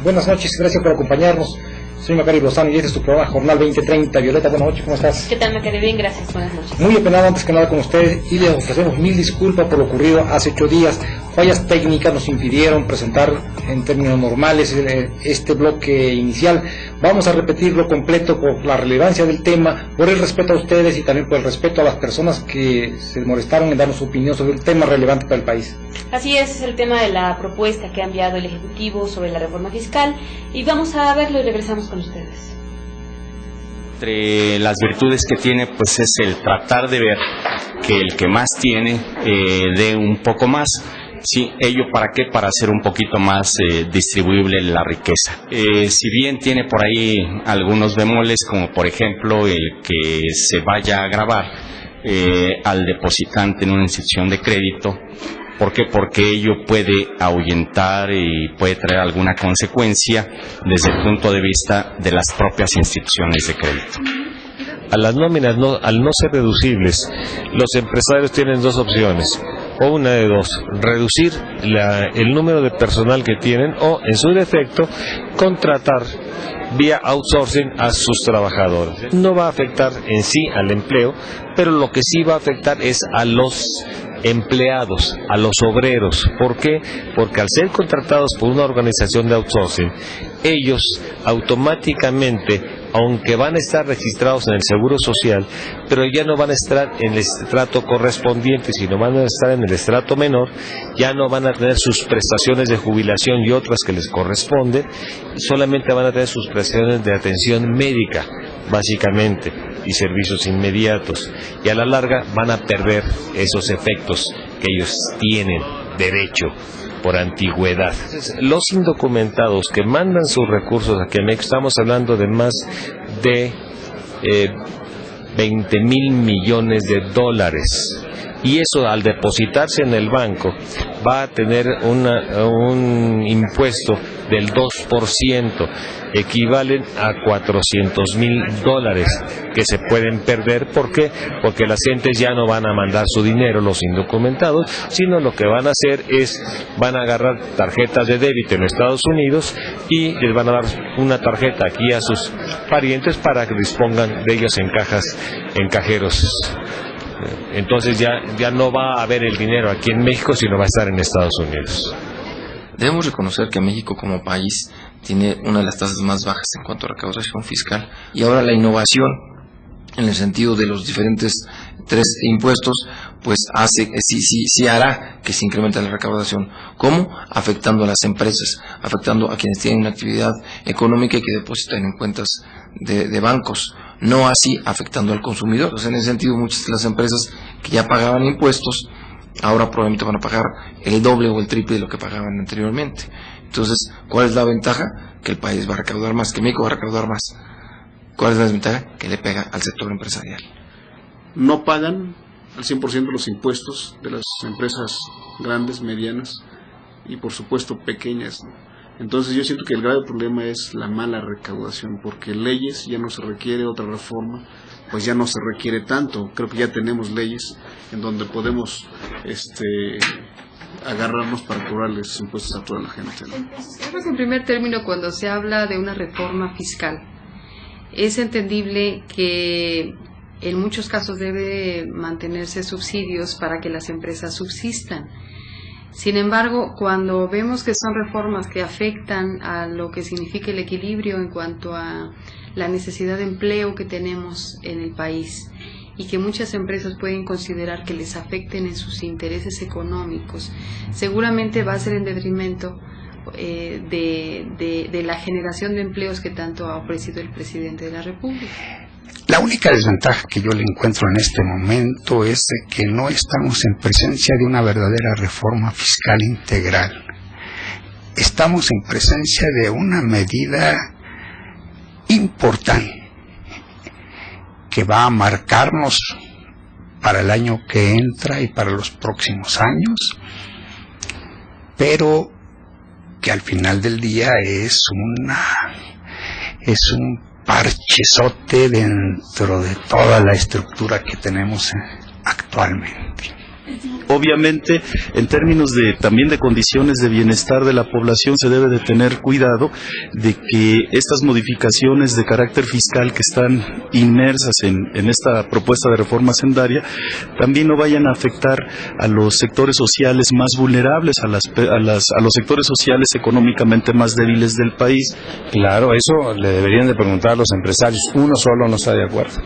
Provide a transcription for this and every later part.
Buenas noches, gracias por acompañarnos. Soy Macario Lozano y este es tu programa Jornal 2030. Violeta, buenas noches, ¿cómo estás? ¿Qué tal, Macario? Bien, gracias, buenas noches. Muy apenado antes que nada con ustedes y les ofrecemos mil disculpas por lo ocurrido hace 8 días. Fallas técnicas nos impidieron presentar en términos normales este bloque inicial. Vamos a repetirlo completo por la relevancia del tema, por el respeto a ustedes y también por el respeto a las personas que se molestaron en darnos su opinión sobre un tema relevante para el país. Así es el tema de la propuesta que ha enviado el Ejecutivo sobre la reforma fiscal y vamos a verlo y regresamos con ustedes. Entre las virtudes que tiene, pues es el tratar de ver que el que más tiene dé un poco más. Sí, ello para qué, para hacer un poquito más distribuible la riqueza. Si bien tiene por ahí algunos bemoles, como por ejemplo el que se vaya a gravar al depositante en una institución de crédito. ¿Por qué? Porque ello puede ahuyentar y puede traer alguna consecuencia desde el punto de vista de las propias instituciones de crédito. A las nóminas, al no ser deducibles, los empresarios tienen dos opciones, o una de dos: reducir el número de personal que tienen, o en su defecto contratar vía outsourcing a sus trabajadores. No va a afectar en sí al empleo, pero lo que sí va a afectar es a los empleados, a los obreros. ¿Por qué? Porque al ser contratados por una organización de outsourcing, ellos automáticamente, aunque van a estar registrados en el Seguro Social, pero ya no van a estar en el estrato correspondiente, sino van a estar en el estrato menor, ya no van a tener sus prestaciones de jubilación y otras que les corresponden, solamente van a tener sus prestaciones de atención médica, básicamente, y servicios inmediatos, y a la larga van a perder esos efectos que ellos tienen derecho por antigüedad. Los indocumentados que mandan sus recursos aquí a México, estamos hablando de más de 20,000 millones de dólares, y eso al depositarse en el banco va a tener un impuesto del 2%, equivalen a $400,000 que se pueden perder. ¿Por qué? Porque las gentes ya no van a mandar su dinero, los indocumentados, sino lo que van a hacer es, van a agarrar tarjetas de débito en Estados Unidos y les van a dar una tarjeta aquí a sus parientes para que dispongan de ellos en cajas, en cajeros. Entonces ya no va a haber el dinero aquí en México, sino va a estar en Estados Unidos. Debemos reconocer que México como país tiene una de las tasas más bajas en cuanto a recaudación fiscal, y ahora la innovación en el sentido de los diferentes 3 impuestos pues sí hará que se incremente la recaudación. ¿Cómo? Afectando a las empresas, afectando a quienes tienen una actividad económica y que depositan en cuentas de bancos, no así afectando al consumidor. Entonces, en ese sentido, muchas de las empresas que ya pagaban impuestos ahora probablemente van a pagar el doble o el triple de lo que pagaban anteriormente. Entonces, ¿cuál es la ventaja? Que el país va a recaudar más, que México va a recaudar más. ¿Cuál es la desventaja? Que le pega al sector empresarial. No pagan al 100% los impuestos de las empresas grandes, medianas y por supuesto pequeñas, ¿no? Entonces yo siento que el grave problema es la mala recaudación, porque leyes ya no se requiere, otra reforma pues ya no se requiere tanto. Creo que ya tenemos leyes en donde podemos agarrarnos para cobrarles impuestos a toda la gente, ¿no? Creo que en primer término, cuando se habla de una reforma fiscal, es entendible que en muchos casos debe mantenerse subsidios para que las empresas subsistan. Sin embargo, cuando vemos que son reformas que afectan a lo que significa el equilibrio en cuanto a la necesidad de empleo que tenemos en el país, y que muchas empresas pueden considerar que les afecten en sus intereses económicos, seguramente va a ser en detrimento de la generación de empleos que tanto ha ofrecido el presidente de la República. La única desventaja que yo le encuentro en este momento es de que no estamos en presencia de una verdadera reforma fiscal integral. Estamos en presencia de una medida importante que va a marcarnos para el año que entra y para los próximos años, pero que al final del día es un parchezote dentro de toda la estructura que tenemos actualmente. obviamente, en términos también de condiciones de bienestar de la población, se debe de tener cuidado de que estas modificaciones de carácter fiscal que están inmersas en esta propuesta de reforma hacendaria también no vayan a afectar a los sectores sociales más vulnerables, a los sectores sociales económicamente más débiles del país. Claro, eso le deberían de preguntar a los empresarios. Uno solo no está de acuerdo.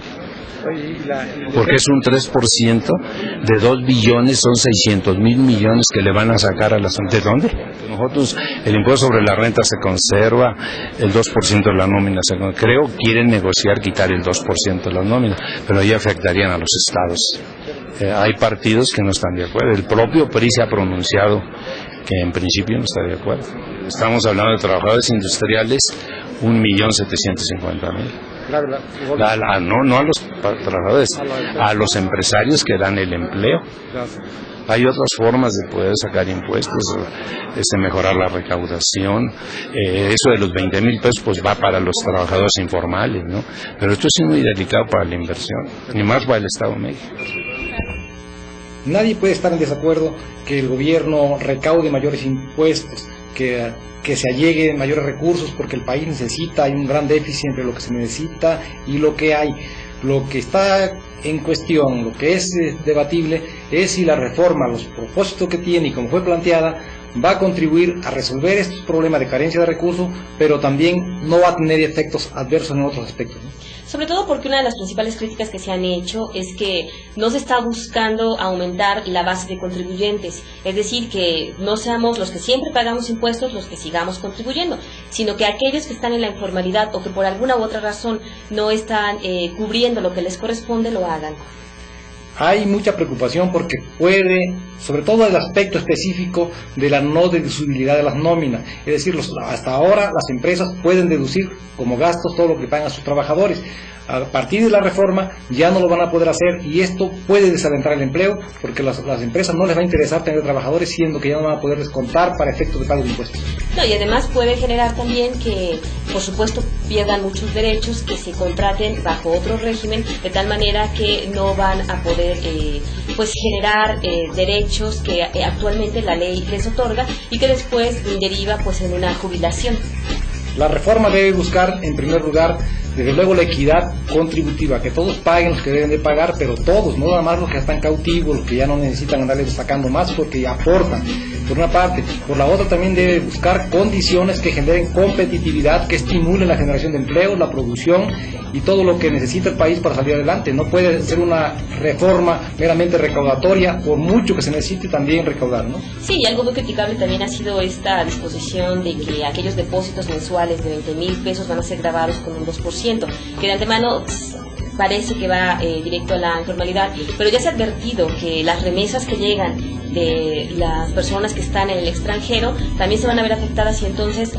Porque es un 3% de 2 billones, son 600,000 millones que le van a sacar a las... ¿De dónde? Nosotros, el impuesto sobre la renta se conserva, el 2% de la nómina se conserva. Creo que quieren negociar quitar el 2% de la nómina, pero ahí afectarían a los estados. Hay partidos que no están de acuerdo. El propio PRI se ha pronunciado que en principio no está de acuerdo. Estamos hablando de trabajadores industriales, 1.750.000. No a los trabajadores, a los empresarios que dan el empleo. Hay otras formas de poder sacar impuestos, mejorar la recaudación. Eso de los 20,000 pesos pues va para los trabajadores informales, ¿no? Pero esto es muy delicado para la inversión, ni más para el Estado de México. Nadie puede estar en desacuerdo que el gobierno recaude mayores impuestos, que se allegue mayores recursos, porque el país necesita, hay un gran déficit entre lo que se necesita y lo que hay. Lo que está en cuestión, lo que es debatible, es si la reforma, los propósitos que tiene y como fue planteada, va a contribuir a resolver estos problemas de carencia de recursos, pero también no va a tener efectos adversos en otros aspectos, ¿no? Sobre todo porque una de las principales críticas que se han hecho es que no se está buscando aumentar la base de contribuyentes, es decir, que no seamos los que siempre pagamos impuestos los que sigamos contribuyendo, sino que aquellos que están en la informalidad o que por alguna u otra razón no están cubriendo lo que les corresponde, lo hagan. Hay mucha preocupación porque puede, sobre todo el aspecto específico de la no deducibilidad de las nóminas, es decir, hasta ahora las empresas pueden deducir como gastos todo lo que pagan a sus trabajadores. A partir de la reforma ya no lo van a poder hacer y esto puede desalentar el empleo porque las empresas no les va a interesar tener trabajadores, siendo que ya no van a poder descontar para efectos de pago de impuestos. No, y además puede generar también que, por supuesto, pierdan muchos derechos, que se contraten bajo otro régimen, de tal manera que no van a poder generar derechos que actualmente la ley les otorga y que después deriva en una jubilación. La reforma debe buscar, en primer lugar, desde luego la equidad contributiva, que todos paguen los que deben de pagar, pero todos, no nada más los que están cautivos, los que ya no necesitan andarles sacando más porque ya aportan, por una parte. Por la otra también debe buscar condiciones que generen competitividad, que estimulen la generación de empleo, la producción y todo lo que necesita el país para salir adelante. No puede ser una reforma meramente recaudatoria, por mucho que se necesite también recaudar, ¿no? Sí, y algo muy criticable también ha sido esta disposición de que aquellos depósitos mensuales de 20,000 pesos van a ser grabados con un 2%, que de antemano parece que va directo a la informalidad, pero ya se ha advertido que las remesas que llegan de las personas que están en el extranjero también se van a ver afectadas y entonces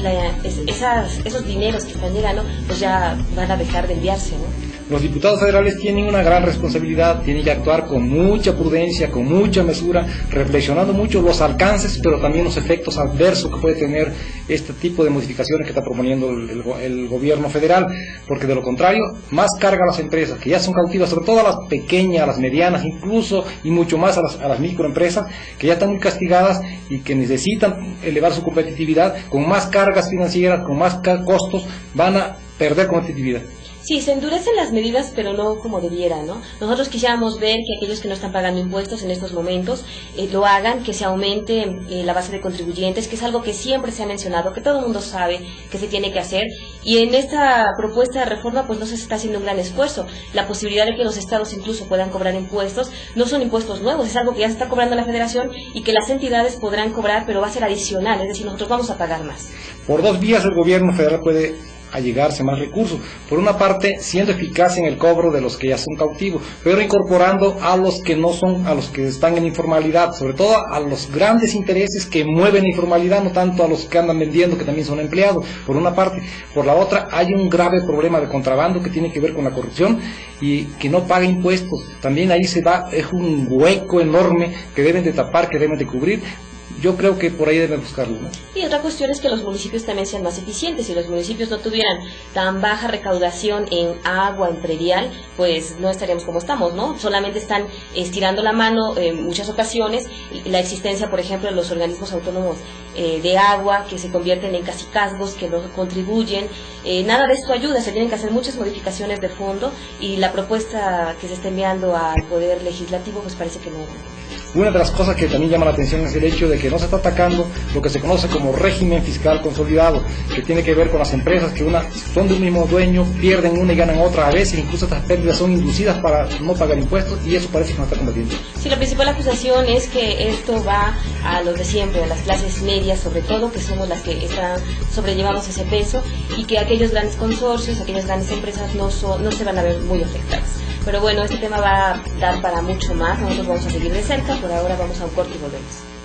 esos dineros que están llegando pues ya van a dejar de enviarse, ¿no? Los diputados federales tienen una gran responsabilidad, tienen que actuar con mucha prudencia, con mucha mesura, reflexionando mucho los alcances, pero también los efectos adversos que puede tener este tipo de modificaciones que está proponiendo el gobierno federal, porque de lo contrario, más carga a las empresas, que ya son cautivas, sobre todo a las pequeñas, a las medianas, incluso y mucho más a las microempresas, que ya están muy castigadas y que necesitan elevar su competitividad, con más cargas financieras, con más costos, van a perder competitividad. Sí, se endurecen las medidas, pero no como debiera, ¿no? Nosotros quisiéramos ver que aquellos que no están pagando impuestos en estos momentos lo hagan, que se aumente la base de contribuyentes, que es algo que siempre se ha mencionado, que todo el mundo sabe que se tiene que hacer. Y en esta propuesta de reforma, pues no se está haciendo un gran esfuerzo. La posibilidad de que los estados incluso puedan cobrar impuestos, no son impuestos nuevos, es algo que ya se está cobrando la federación y que las entidades podrán cobrar, pero va a ser adicional, es decir, nosotros vamos a pagar más. Por dos vías el gobierno federal puede allegarse más recursos. Por una parte, siendo eficaz en el cobro de los que ya son cautivos, pero incorporando a los que no son, a los que están en informalidad, sobre todo a los grandes intereses que mueven la informalidad, no tanto a los que andan vendiendo, que también son empleados, por una parte. Por la otra, hay un grave problema de contrabando que tiene que ver con la corrupción y que no paga impuestos. También ahí es un hueco enorme que deben de tapar, que deben de cubrir. Yo creo que por ahí deben buscarlo, ¿no? Y otra cuestión es que los municipios también sean más eficientes. Si los municipios no tuvieran tan baja recaudación en agua, en predial, pues no estaríamos como estamos, ¿no? Solamente están estirando la mano en muchas ocasiones. La existencia, por ejemplo, de los organismos autónomos de agua, que se convierten en cacicazgos, que no contribuyen. Nada de esto ayuda, se tienen que hacer muchas modificaciones de fondo, y la propuesta que se está enviando al Poder Legislativo pues parece que no. Una de las cosas que también llama la atención es el hecho de que no se está atacando lo que se conoce como régimen fiscal consolidado, que tiene que ver con las empresas que son de un mismo dueño, pierden una y ganan otra, a veces incluso estas pérdidas son inducidas para no pagar impuestos, y eso parece que no está combatiendo. Sí, la principal acusación es que esto va a los de siempre, a las clases medias sobre todo, que somos las que sobrellevamos ese peso, y que aquellos grandes consorcios, aquellas grandes empresas no se van a ver muy afectadas. Pero bueno, este tema va a dar para mucho más, nosotros vamos a seguir de cerca, por ahora vamos a un corte y volvemos.